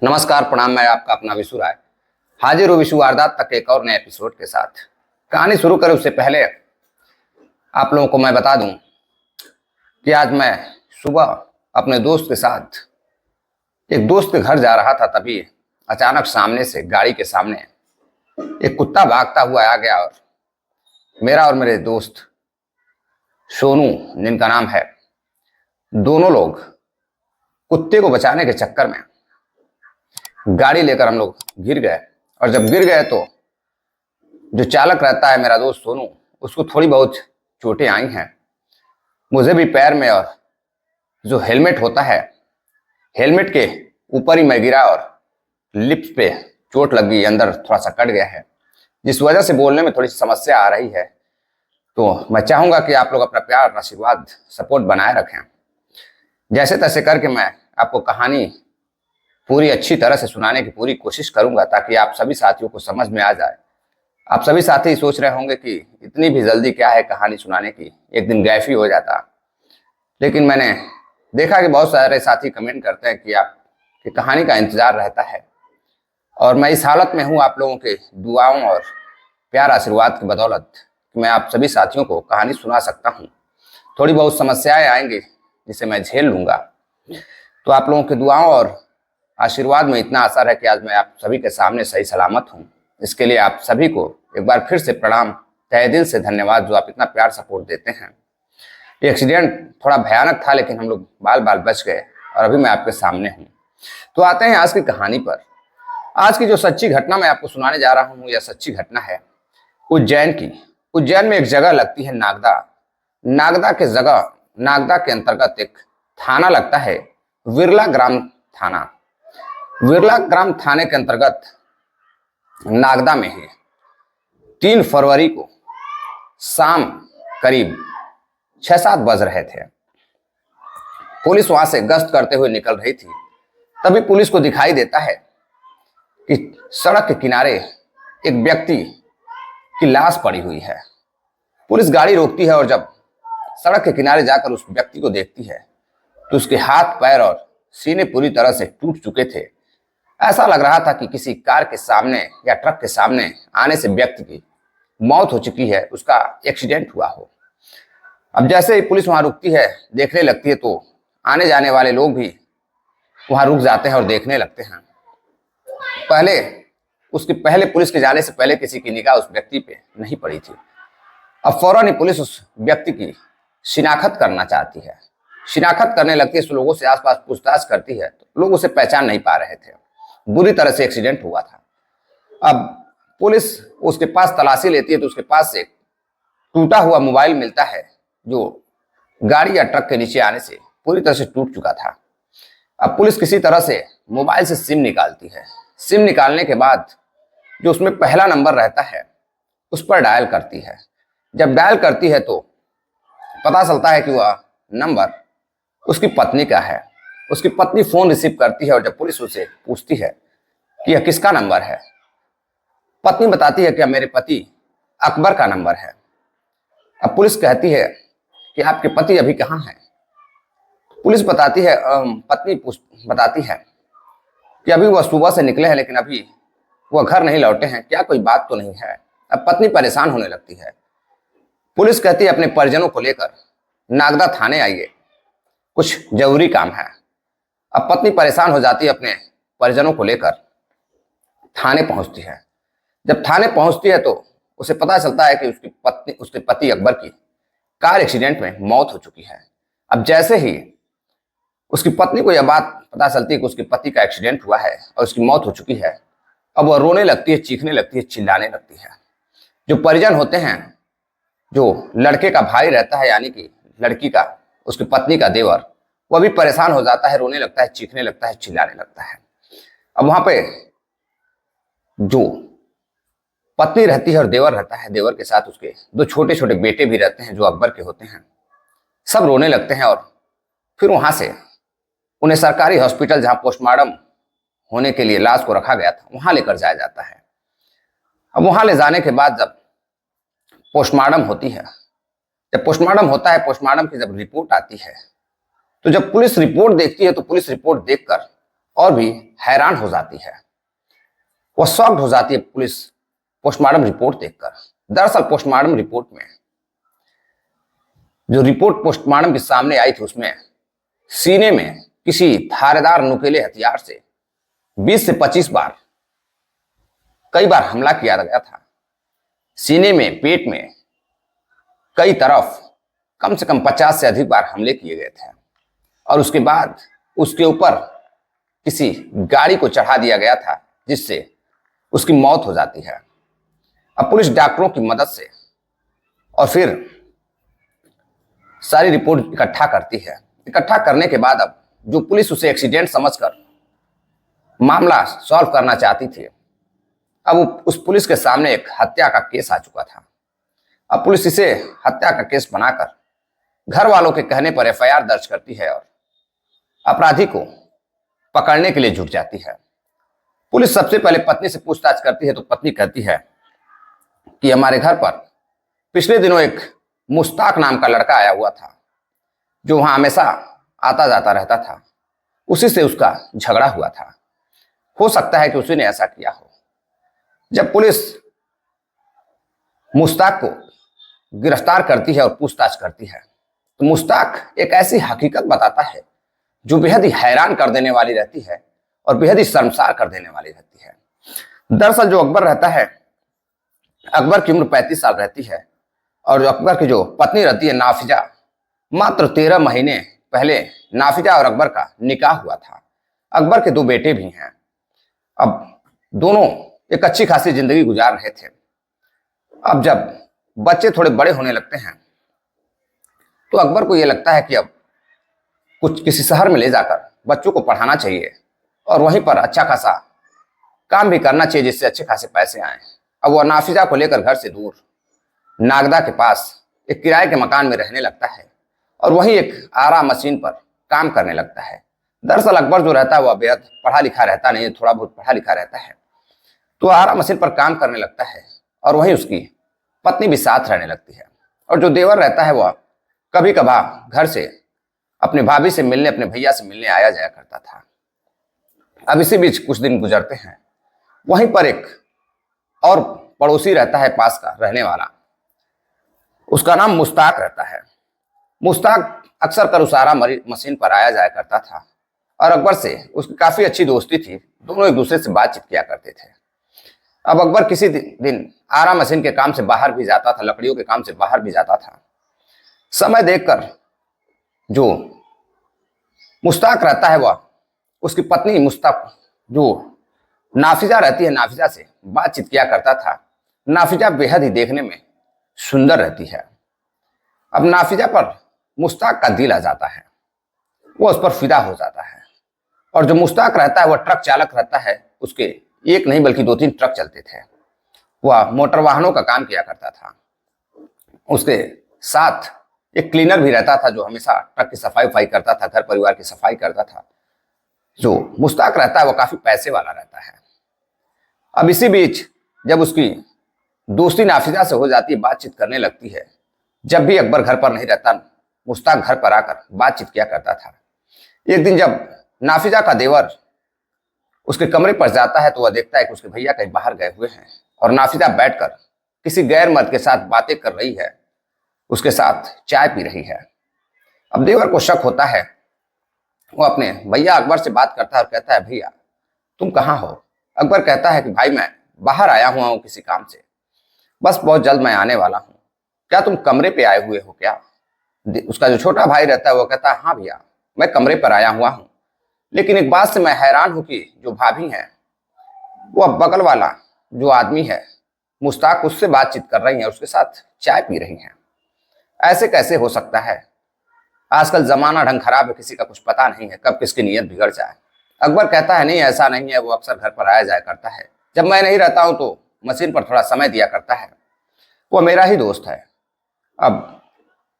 नमस्कार, प्रणाम। मैं आपका अपना विशु राय हाजिर हूँ विशु वारदात तक एक और नए एपिसोड के साथ। कहानी शुरू करें उससे पहले आप लोगों को मैं बता दूं कि आज मैं सुबह अपने दोस्त के साथ एक दोस्त के घर जा रहा था, तभी अचानक सामने से गाड़ी के सामने एक कुत्ता भागता हुआ आ गया और मेरा और मेरे दोस्त सोनू, जिनका नाम है, दोनों लोग कुत्ते को बचाने के चक्कर में गाड़ी लेकर हम लोग गिर गए। और जब गिर गए तो जो चालक रहता है, मेरा दोस्त सोनू, उसको थोड़ी बहुत चोटें आई हैं। मुझे भी पैर में, और जो हेलमेट होता है, हेलमेट के ऊपर ही मैं गिरा और लिप्स पे चोट लग गई, अंदर थोड़ा सा कट गया है, जिस वजह से बोलने में थोड़ी समस्या आ रही है। तो मैं चाहूंगा कि आप लोग अपना प्यार, आशीर्वाद, सपोर्ट बनाए रखें। जैसे तैसे करके मैं आपको कहानी पूरी अच्छी तरह से सुनाने की पूरी कोशिश करूंगा, ताकि आप सभी साथियों को समझ में आ जाए। आप सभी साथी सोच रहे होंगे कि इतनी भी जल्दी क्या है कहानी सुनाने की, एक दिन गैफ ही हो जाता। लेकिन मैंने देखा कि बहुत सारे साथी कमेंट करते हैं कि आपकी कहानी का इंतजार रहता है, और मैं इस हालत में हूँ आप लोगों के दुआओं और प्यार आशीर्वाद की बदौलत कि मैं आप सभी साथियों को कहानी सुना सकता हूँ। थोड़ी बहुत समस्याएं आएंगी जिसे मैं झेल लूंगा। तो आप लोगों के दुआओं और आशीर्वाद में इतना असर है कि आज मैं आप सभी के सामने सही सलामत हूँ। इसके लिए आप सभी को एक बार फिर से प्रणाम, तहे दिल से धन्यवाद, जो आप इतना प्यार सपोर्ट देते हैं। ये एक्सीडेंट थोड़ा भयानक था, लेकिन हम लोग बाल बाल बच गए और अभी मैं आपके सामने हूँ। तो आते हैं आज की कहानी पर। आज की जो सच्ची घटना मैं आपको सुनाने जा रहा हूँ, यह सच्ची घटना है उज्जैन की। उज्जैन में एक जगह लगती है नागदा। नागदा के अंतर्गत एक थाना लगता है, विरला ग्राम थाना। विरला ग्राम थाने के अंतर्गत नागदा में ही 3 फरवरी को शाम करीब 6-7 बज रहे थे। पुलिस वहां से गश्त करते हुए निकल रही थी। तभी पुलिस को दिखाई देता है कि सड़क के किनारे एक व्यक्ति की लाश पड़ी हुई है। पुलिस गाड़ी रोकती है और जब सड़क के किनारे जाकर उस व्यक्ति को देखती है तो उसके हाथ, पैर और सीने पूरी तरह से टूट चुके थे। ऐसा लग रहा था कि किसी कार के सामने या ट्रक के सामने आने से व्यक्ति की मौत हो चुकी है, उसका एक्सीडेंट हुआ हो। अब जैसे ही पुलिस वहां रुकती है, देखने लगती है, तो आने जाने वाले लोग भी वहां रुक जाते हैं और देखने लगते हैं। पहले पुलिस के जाने से पहले किसी की निगाह उस व्यक्ति पे नहीं पड़ी थी। अब फौरन ही पुलिस उस व्यक्ति की शिनाख्त करना चाहती है। शिनाख्त करने लगती है, लोगों से आसपास पूछताछ करती है, तो लोग उसे पहचान नहीं पा रहे थे। बुरी तरह से एक्सीडेंट हुआ था। अब पुलिस उसके पास तलाशी लेती है तो उसके पास से टूटा हुआ मोबाइल मिलता है, जो गाड़ी या ट्रक के नीचे आने से पूरी तरह से टूट चुका था। अब पुलिस किसी तरह से मोबाइल से सिम निकालती है। सिम निकालने के बाद जो उसमें पहला नंबर रहता है उस पर डायल करती है। जब डायल करती है तो पता चलता है कि वह नंबर उसकी पत्नी का है। उसकी पत्नी फोन रिसीव करती है और जब पुलिस उसे पूछती है कि यह किसका नंबर है, पत्नी बताती है कि मेरे पति अकबर का नंबर है। अब पुलिस कहती है कि आपके पति अभी कहाँ हैं? पुलिस बताती है, पत्नी बताती है कि अभी वह सुबह से निकले हैं, लेकिन अभी वह घर नहीं लौटे हैं, क्या कोई बात तो नहीं है? अब पत्नी परेशान होने लगती है। पुलिस कहती है अपने परिजनों को लेकर नागदा थाने आइए, कुछ जरूरी काम है। अब पत्नी परेशान हो जाती है, अपने परिजनों को लेकर थाने पहुंचती है। जब थाने पहुंचती है तो उसे पता चलता है कि उसके पति अकबर की कार एक्सीडेंट में मौत हो चुकी है। अब जैसे ही उसकी पत्नी को यह बात पता चलती है कि उसके पति का एक्सीडेंट हुआ है और उसकी मौत हो चुकी है, अब वह रोने लगती है, चीखने लगती है, चिल्लाने लगती है। जो परिजन होते हैं, जो लड़के का भाई रहता है, यानी कि लड़की का, उसकी पत्नी का देवर, वह भी परेशान हो जाता है, रोने लगता है, चीखने लगता है, चिल्लाने लगता है। अब वहां पे जो पत्नी रहती है और देवर रहता है, देवर के साथ उसके 2 छोटे छोटे बेटे भी रहते हैं जो अकबर के होते हैं, सब रोने लगते हैं। और फिर वहां से उन्हें सरकारी हॉस्पिटल, जहां पोस्टमार्टम होने के लिए लाश को रखा गया था, वहां लेकर जाया जाता है। अब वहां ले जाने के बाद जब पोस्टमार्टम होती है, जब पोस्टमार्टम होता है, पोस्टमार्टम की जब रिपोर्ट आती है, तो जब पुलिस रिपोर्ट देखती है तो पुलिस रिपोर्ट देखकर और भी हैरान हो जाती है। वह शॉक्ड हो जाती है पुलिस पोस्टमार्टम रिपोर्ट देखकर। दरअसल पोस्टमार्टम रिपोर्ट में जो रिपोर्ट पोस्टमार्टम के सामने आई थी उसमें सीने में किसी धारदार नुकीले हथियार से 20 से 25 बार कई बार हमला किया गया था। सीने में, पेट में, कई तरफ कम से कम 50 से अधिक बार हमले किए गए थे और उसके बाद उसके ऊपर किसी गाड़ी को चढ़ा दिया गया था जिससे उसकी मौत हो जाती है। अब पुलिस डॉक्टरों की मदद से और फिर सारी रिपोर्ट इकट्ठा करती है। इकट्ठा करने के बाद अब जो पुलिस उसे एक्सीडेंट समझकर मामला सॉल्व करना चाहती थी, अब उस पुलिस के सामने एक हत्या का केस आ चुका था। अब पुलिस इसे हत्या का केस बनाकर घर वालों के कहने पर एफआईआर दर्ज करती है और अपराधी को पकड़ने के लिए जुट जाती है। पुलिस सबसे पहले पत्नी से पूछताछ करती है तो पत्नी कहती है कि हमारे घर पर पिछले दिनों एक मुश्ताक नाम का लड़का आया हुआ था जो वहां हमेशा आता जाता रहता था। उसी से उसका झगड़ा हुआ था। हो सकता है कि उसी ने ऐसा किया हो। जब पुलिस मुश्ताक को गिरफ्तार करती है और पूछताछ करती है तो मुश्ताक एक ऐसी हकीकत बताता है जो बेहद ही हैरान कर देने वाली रहती है और बेहद ही शर्मसार कर देने वाली रहती है। दरअसल जो अकबर रहता है, अकबर की उम्र 35 साल रहती है और अकबर की जो पत्नी रहती है नाफिजा, मात्र 13 महीने पहले नाफिजा और अकबर का निकाह हुआ था। अकबर के 2 बेटे भी हैं। अब दोनों एक अच्छी खासी जिंदगी गुजार रहे थे। अब जब बच्चे थोड़े बड़े होने लगते हैं तो अकबर को यह लगता है कि अब कुछ किसी शहर में ले जाकर बच्चों को पढ़ाना चाहिए और वहीं पर अच्छा खासा काम भी करना चाहिए जिससे अच्छे खासे पैसे आए। अब वह नाफिजा को लेकर घर से दूर नागदा के पास एक किराए के मकान में रहने लगता है और वहीं एक आरा मशीन पर काम करने लगता है। दरअसल अकबर जो रहता है वह बेहद पढ़ा लिखा रहता नहीं, थोड़ा बहुत पढ़ा लिखा रहता है, तो आरा मशीन पर काम करने लगता है और वहीं उसकी पत्नी भी साथ रहने लगती है। और जो देवर रहता है वह कभी कभार घर से अपने भाभी से मिलने, अपने भैया से मिलने आया जाया करता था। अब इसी बीच कुछ दिन गुजरते हैं। वहीं पर एक और पड़ोसी रहता है पास का रहने वाला, उसका नाम मुश्ताक रहता है। मुश्ताक अक्सर कर उस आरा मशीन पर आया जाया करता था और अकबर से उसकी काफी अच्छी दोस्ती थी। दोनों एक दूसरे से बातचीत किया करते थे। अब अकबर किसी दिन आरा मशीन के काम से बाहर भी जाता था, लकड़ियों के काम से बाहर भी जाता था। समय देखकर जो मुश्ताक रहता है वह उसकी पत्नी मुश्ताक जो नाफिजा रहती है, नाफिजा से बातचीत किया करता था। नाफिजा बेहद ही देखने में सुंदर रहती है। अब नाफिजा पर मुश्ताक का दिल आ जाता है, वो उस पर फिदा हो जाता है। और जो मुश्ताक रहता है वह ट्रक चालक रहता है। उसके एक नहीं बल्कि 2-3 ट्रक चलते थे। वह मोटर वाहनों का काम किया करता था। उसके साथ एक क्लीनर भी रहता था जो हमेशा ट्रक की सफाई वफाई करता था, घर परिवार की सफाई करता था। जो मुश्ताक रहता है वह काफी पैसे वाला रहता है। अब इसी बीच जब उसकी दोस्ती नाफिजा से हो जाती है, बातचीत करने लगती है। जब भी अकबर घर पर नहीं रहता मुश्ताक घर पर आकर बातचीत किया करता था। एक दिन जब नाफिजा का देवर उसके कमरे पर जाता है तो वह देखता है कि उसके भैया कहीं बाहर गए हुए हैं और नाफिजा बैठकर किसी गैर मर्द के साथ बातें कर रही है, उसके साथ चाय पी रही है। अब देवर को शक होता है। वो अपने भैया अकबर से बात करता है और कहता है, भैया तुम कहाँ हो? अकबर कहता है कि भाई मैं बाहर आया हुआ हूँ किसी काम से, बस बहुत जल्द मैं आने वाला हूँ। क्या तुम कमरे पे आए हुए हो क्या? उसका जो छोटा भाई रहता है वो कहता है, हाँ भैया मैं कमरे पर आया हुआ हूँ, लेकिन एक बात से मैं हैरान हूं कि जो भाभी है वो बगल वाला जो आदमी है मुश्ताक, उससे बातचीत कर रही है, उसके साथ चाय पी रही हैं। ऐसे कैसे हो सकता है? आजकल जमाना ढंग खराब है, किसी का कुछ पता नहीं है कब किसकी नीयत बिगड़ जाए। अकबर कहता है, नहीं ऐसा नहीं है, वो अक्सर घर पर आया जाया करता है। जब मैं नहीं रहता हूं तो मशीन पर थोड़ा समय दिया करता है, वो मेरा ही दोस्त है। अब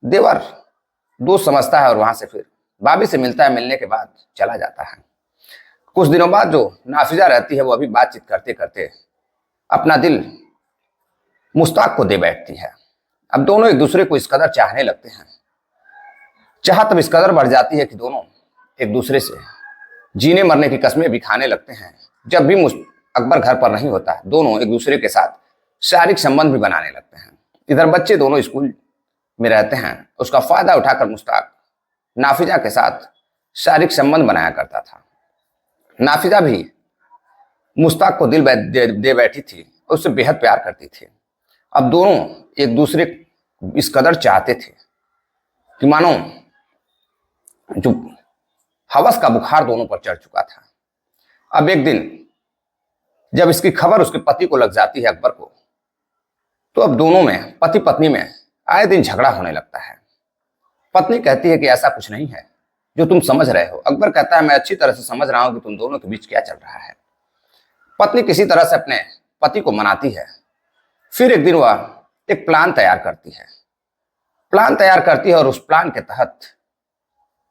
देवर दोस्त समझता है और वहां से फिर भाभी से मिलता है। मिलने के बाद चला जाता है। कुछ दिनों बाद जो नाफिजा रहती है वो अभी बातचीत करते करते अपना दिल मुश्ताक को दे बैठती है। अब दोनों एक दूसरे को इस कदर चाहने लगते हैं, चाहत अब इस कदर बढ़ जाती है कि दोनों एक दूसरे से जीने मरने की कस्में भी खाने लगते हैं। जब भी अकबर घर पर नहीं होता, दोनों एक दूसरे के साथ शारीरिक संबंध भी बनाने लगते हैं। इधर बच्चे दोनों स्कूल में रहते हैं। उसका फायदा उठाकर मुश्ताक नाफिजा के साथ शारीरिक संबंध बनाया करता था। नाफिजा भी मुश्ताक को दिल दे बैठी थी और उससे बेहद प्यार करती थी। अब दोनों एक दूसरे इस कदर चाहते थे कि मानो जो हवस का बुखार दोनों पर चढ़ चुका था। अब एक दिन जब इसकी खबर उसके पति को लग जाती है अकबर को, तो अब दोनों में, पति पत्नी में आए दिन झगड़ा होने लगता है। पत्नी कहती है कि ऐसा कुछ नहीं है जो तुम समझ रहे हो। अकबर कहता है मैं अच्छी तरह से समझ रहा हूं कि तुम दोनों के बीच क्या चल रहा है। पत्नी किसी तरह से अपने पति को मनाती है। फिर एक दिन वह एक प्लान तैयार करती है और उस प्लान के तहत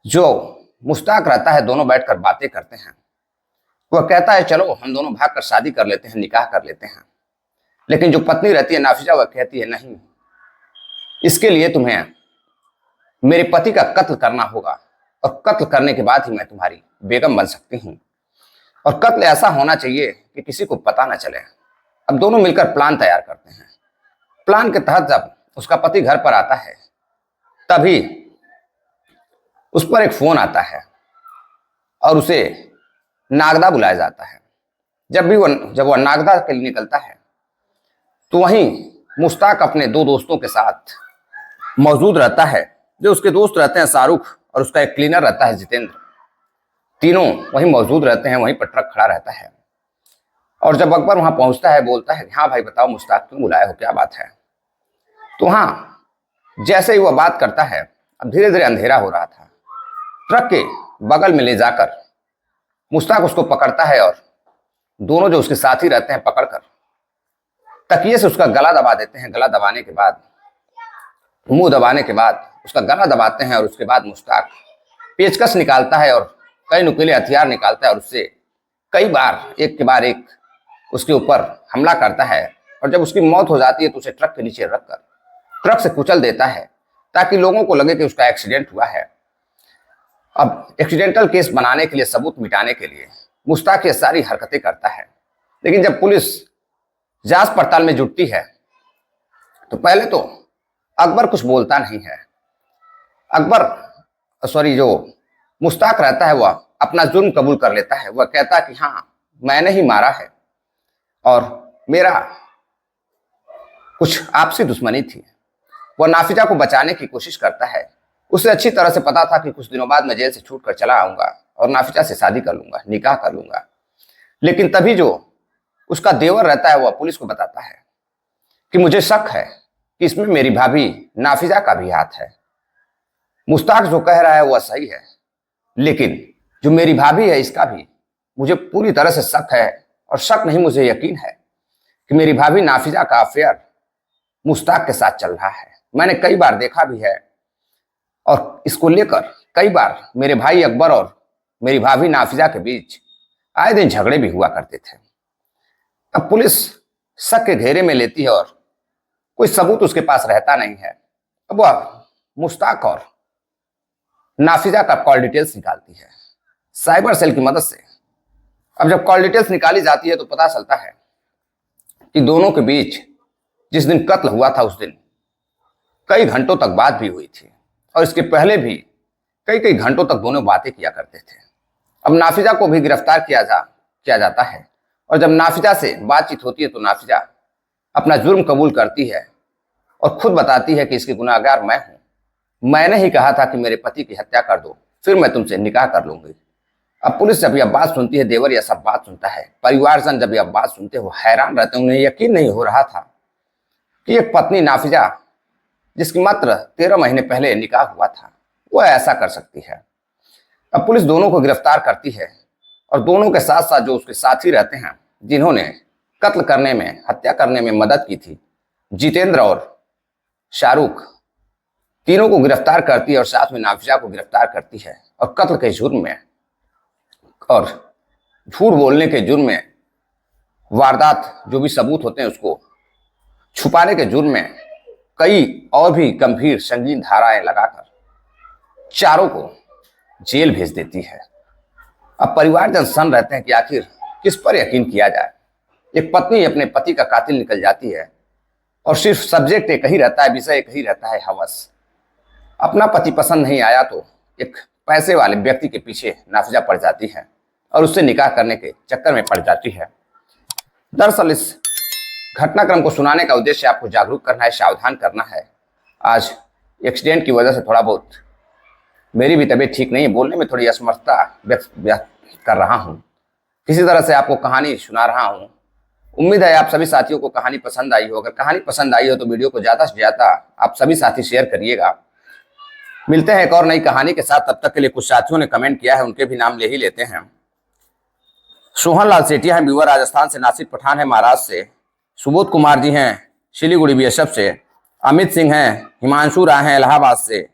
जो मुश्ताक रहता है, दोनों बैठकर बातें करते हैं। वह कहता है चलो हम दोनों भागकर शादी कर लेते हैं, निकाह कर लेते हैं। लेकिन जो पत्नी रहती है नाफिजा, वह कहती है नहीं, इसके लिए तुम्हें मेरे पति का कत्ल करना होगा और कत्ल करने के बाद ही मैं तुम्हारी बेगम बन सकती हूँ। और कत्ल ऐसा होना चाहिए कि किसी को पता ना चले। अब दोनों मिलकर प्लान तैयार करते हैं। प्लान के तहत जब उसका पति घर पर आता है, तभी उस पर एक फोन आता है और उसे नागदा बुलाया जाता है। जब वह नागदा के लिए निकलता है, तो वहीं मुश्ताक अपने दो दोस्तों के साथ मौजूद रहता है। जो उसके दोस्त रहते हैं शाहरुख और उसका एक क्लीनर रहता है जितेंद्र, तीनों वहीं मौजूद रहते हैं। वहीं पर ट्रक खड़ा रहता है और जब अकबर वहां पहुंचता है, बोलता है हाँ भाई बताओ मुश्ताक क्यों बुलाए हो, क्या बात है। तो हाँ, जैसे ही वह बात करता है, अब धीरे धीरे अंधेरा हो रहा था। ट्रक के बगल में ले जाकर मुश्ताक उसको पकड़ता है और दोनों जो उसके साथी रहते हैं पकड़कर तकिए से उसका गला दबा देते हैं। गला दबाने के बाद, मुंह दबाने के बाद उसका गला दबाते हैं और उसके बाद मुश्ताक पेचकस निकालता है और कई नुकीले हथियार निकालता है और उससे कई बार, एक के बाद एक, उसके ऊपर हमला करता है। और जब उसकी मौत हो जाती है तो उसे ट्रक के नीचे रखकर ट्रक से कुचल देता है ताकि लोगों को लगे कि उसका एक्सीडेंट हुआ है। अब एक्सीडेंटल केस बनाने के लिए, सबूत मिटाने के लिए मुश्ताक ये सारी हरकतें करता है। लेकिन जब पुलिस जांच पड़ताल में जुटती है तो पहले तो अकबर कुछ बोलता नहीं है। जो मुश्ताक रहता है वह अपना जुर्म कबूल कर लेता है। वह कहता है कि हाँ मैंने ही मारा है और मेरा कुछ आपसी दुश्मनी थी। वह नाफिजा को बचाने की कोशिश करता है। उसे अच्छी तरह से पता था कि कुछ दिनों बाद मैं जेल से छूट कर चला आऊंगा और नाफिजा से शादी कर लूंगा, निकाह कर लूंगा। लेकिन तभी जो उसका देवर रहता है वह पुलिस को बताता है कि मुझे शक है कि इसमें मेरी भाभी नाफिजा का भी हाथ है। मुश्ताक जो कह रहा है वह सही है, लेकिन जो मेरी भाभी है इसका भी मुझे पूरी तरह से शक है। और शक नहीं, मुझे यकीन है कि मेरी भाभी नाफिजा का अफेयर मुश्ताक के साथ चल रहा है। मैंने कई बार देखा भी है और इसको लेकर कई बार मेरे भाई अकबर और मेरी भाभी नाफिजा के बीच आए दिन झगड़े भी हुआ करते थे। अब पुलिस शक के घेरे में लेती है और कोई सबूत उसके पास रहता नहीं है। अब वह मुश्ताक और नाफिजा का कॉल डिटेल्स निकालती है साइबर सेल की मदद से। अब जब कॉल डिटेल्स निकाली जाती है तो पता चलता है कि दोनों के बीच जिस दिन कत्ल हुआ था उस दिन कई घंटों तक बात भी हुई थी और इसके पहले भी कई घंटों तक दोनों बातें किया करते थे। अब नाफिजा को भी गिरफ्तार किया जाता है और जब नाफिजा से बातचीत होती है तो नाफिजा अपना जुर्म कबूल करती है और खुद बताती है कि इसकी गुनाहगार मैं हूं। मैंने ही कहा था कि मेरे पति की हत्या कर दो, फिर मैं तुमसे निकाह कर लूंगी। अब पुलिस जब यह बात सुनती है, देवर यह सब बात सुनता है, परिवारजन जब यह बात सुनते हो हैरान रहते हैं। उन्हें यकीन नहीं हो रहा था कि एक पत्नी नाफिजा जिसकी मात्र 13 महीने पहले निकाह हुआ था वह ऐसा कर सकती है। अब पुलिस दोनों को गिरफ्तार करती है और दोनों के साथ साथ जो उसके साथी रहते हैं जिन्होंने कत्ल करने में, हत्या करने में मदद की थी, जितेंद्र और शाहरुख, तीनों को गिरफ्तार करती है और साथ में नाफिजा को गिरफ्तार करती है और कत्ल के जुर्म में और झूठ बोलने के जुर्म में, वारदात जो भी सबूत होते हैं उसको छुपाने के जुर्म में कई और भी गंभीर संगीन धाराएं लगाकर चारों को जेल भेज देती है। अब परिवारजन सन रहते हैं कि आखिर किस पर यकीन किया जाए। एक पत्नी अपने पति का कातिल निकल जाती है और सिर्फ सब्जेक्ट एक ही रहता है, विषय एक ही रहता है, हवस। अपना पति पसंद नहीं आया तो एक पैसे वाले व्यक्ति के पीछे नाफिजा पड़ जाती है और उससे निकाह करने के चक्कर में पड़ जाती है। दरअसल इस घटनाक्रम को सुनाने का उद्देश्य आपको जागरूक करना है, सावधान करना है। आज एक्सीडेंट की वजह से थोड़ा बहुत मेरी भी तबीयत ठीक नहीं है, बोलने में थोड़ी असमर्थता व्यक्त कर रहा हूँ। किसी तरह से आपको कहानी सुना रहा हूँ। उम्मीद है आप सभी साथियों को कहानी पसंद आई हो। अगर कहानी पसंद आई हो तो वीडियो को ज़्यादा से ज़्यादा आप सभी साथी शेयर करिएगा। मिलते हैं एक और नई कहानी के साथ। तब तक के लिए कुछ साथियों ने कमेंट किया है, उनके भी नाम ले ही लेते हैं। सोहन लाल सेठिया हैं व्यूअर राजस्थान से, नासिर पठान है महाराष्ट्र से, सुबोध कुमार जी हैं सिलीगुड़ी बीएसएफ से, अमित सिंह हैं हिमांशु राय हैं इलाहाबाद से,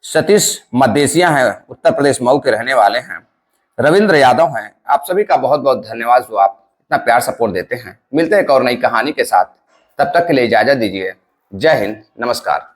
सतीश मदेसिया हैं उत्तर प्रदेश मऊ के रहने वाले हैं, रविंद्र यादव हैं। आप सभी का बहुत बहुत धन्यवाद जो आप इतना प्यार सपोर्ट देते हैं। मिलते हैं एक और नई कहानी के साथ। तब तक के लिए इजाजत दीजिए। जय हिंद, नमस्कार।